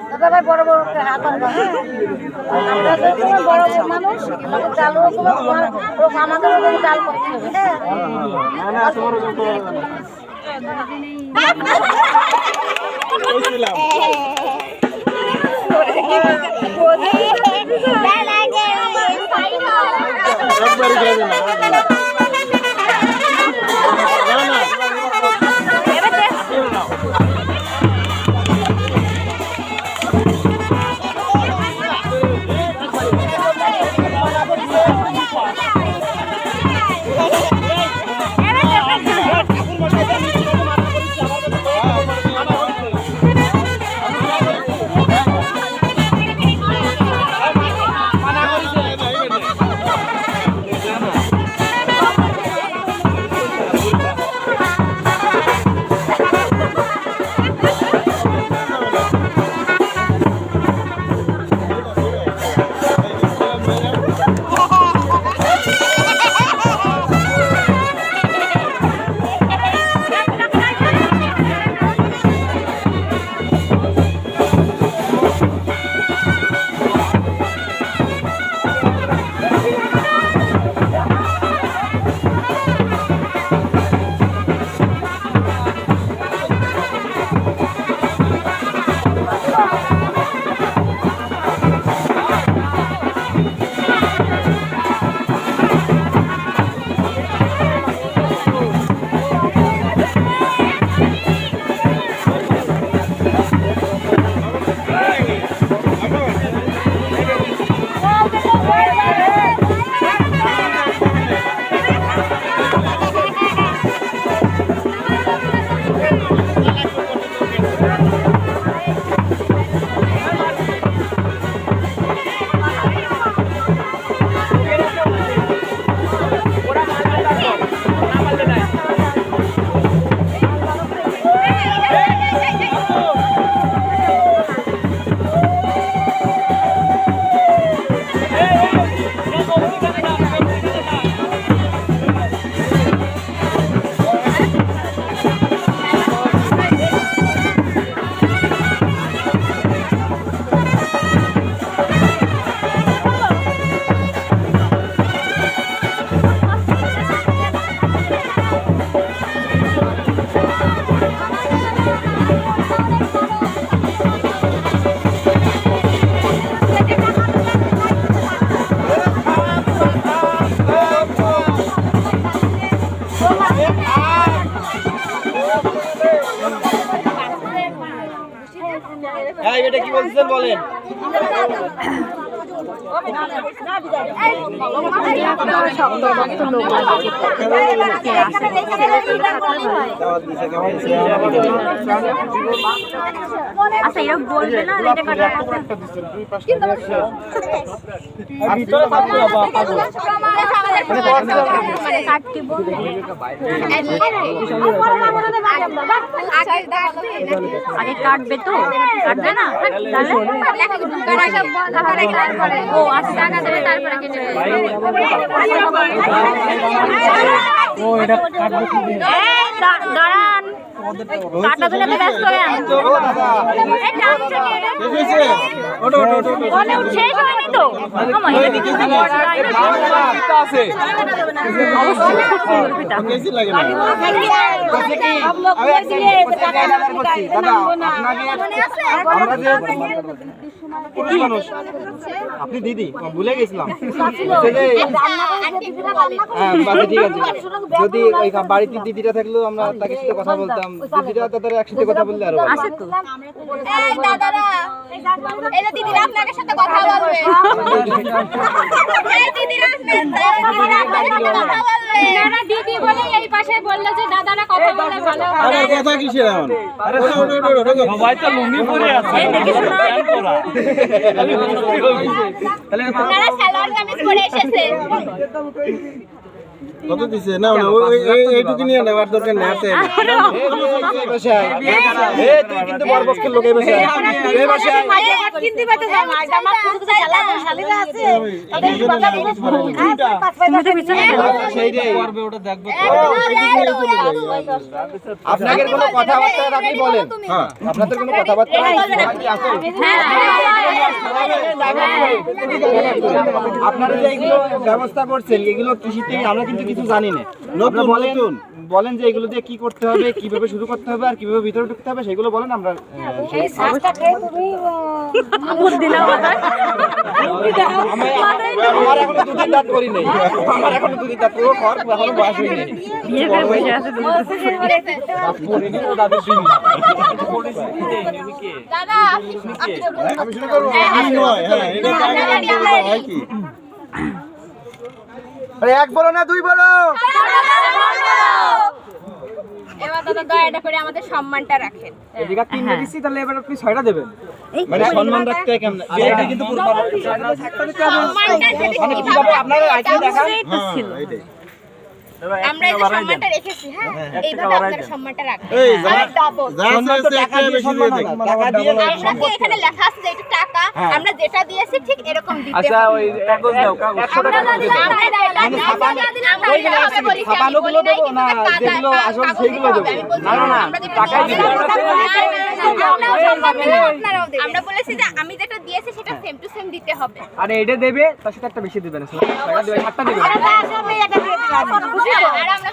দাদা ভাই বড় বড় হাত আনবা, হ্যাঁ আমরা তো বড় বড় মানুষ, চালও আমাদের চাল করতে হবে, হ্যাঁ না না তোমার ওজন তো এটা কি বলছেন বলেন। আচ্ছা এরকম বলবে না আগে কাটবে তো কাটবে না ও আচ্ছা টাকা দেবে তারপরে কেটে ও এটা কাটবে কি দাঁড়ান কাটা দিলে তো ব্যস্ত হয়ে শেষ হয়নি তো আছে আপনি দিদি ভুলে গেছিলাম। যদি ওই বাড়িতে দিদিটা থাকলেও আমরা তাকে সাথে কথা বলতাম, দিদিরা দাদারা একসাথে কথা বললে আরো দিদি বলে এই পাশে বললো যে দাদারা কথা বলে ভালো কথা কিসের এখন সবাই তো লুঙ্গি পরে আছে আপনারা সালোয়ার কামিজ পরে এসেছে কত দিছে না এইটুকু নিয়ে নেওয়ার দরকার নেই আছে তুই কিন্তু বড় পক্ষের লোক এই বাসায় এই বাসায় কিনতে পারতে যাও না আমার পুরো শালা শালিরা আছে তাদের কথা সেইটাই আপনাদের কোনো কথাবার্তা আপনি বলেন আপনাদের কোনো কথাবার্তা আপনারা যে এগুলো ব্যবস্থা করছেন এগুলো কৃষিতে আমরা কিন্তু কিছু জানি না নতুন বলেন যে এগুলো দিয়ে কি করতে হবে কিভাবে শুরু করতে হবে আর কিভাবে ভিতরে ঢুকতে হবে সেগুলো বলেন আমরা এই শ্বাসটা খেয়ে তুমি আঙুর দিলা মাথায় আমার এখনো দুধের দাঁত করি নাই আমার এখনো দুধের দাঁত করবো খড় এখনো বয়স হয়নি বিয়ে করে বসে আছে দাদা আমি শুরু করব আমি নয় হ্যাঁ এটা হয় কি এক বলো না দুই বলো এবার দাদা দয়াটা করে আমাদের সম্মানটা রাখেন এদিকে তিনটা দিচ্ছি তাহলে এবার আপনি ছয়টা দেবেন মানে সম্মান রাখতে হয় কেমন এটা কিন্তু পুরো মানে কিভাবে আপনারা আইডিয়া দেখান আমরা এই যে সম্মানটা রেখেছি হ্যাঁ এইভাবে আপনারা সম্মানটা রাখবেন এই আর ডাবল যা আছে টাকা বেশি দিয়ে দেখ টাকা দিয়ে আমরা কি এখানে লেখা আছে যে এটা টাকা আমরা যেটা দিয়েছি ঠিক এরকম দিতে আচ্ছা হবে ওই কাগজ দাও কাগজ ছাপানোগুলো দেবো না যেগুলো আসল সেইগুলো দেবো না না না টাকাই দিবো আমরা বলেছি যে আমি যেটা দিয়েছি সেটা সেম টু সেম দিতে হবে আরে এটা দেবে তার সাথে একটা বেশি দেবে না ছয়টা দেবে সাতটা দেবে আর আমরা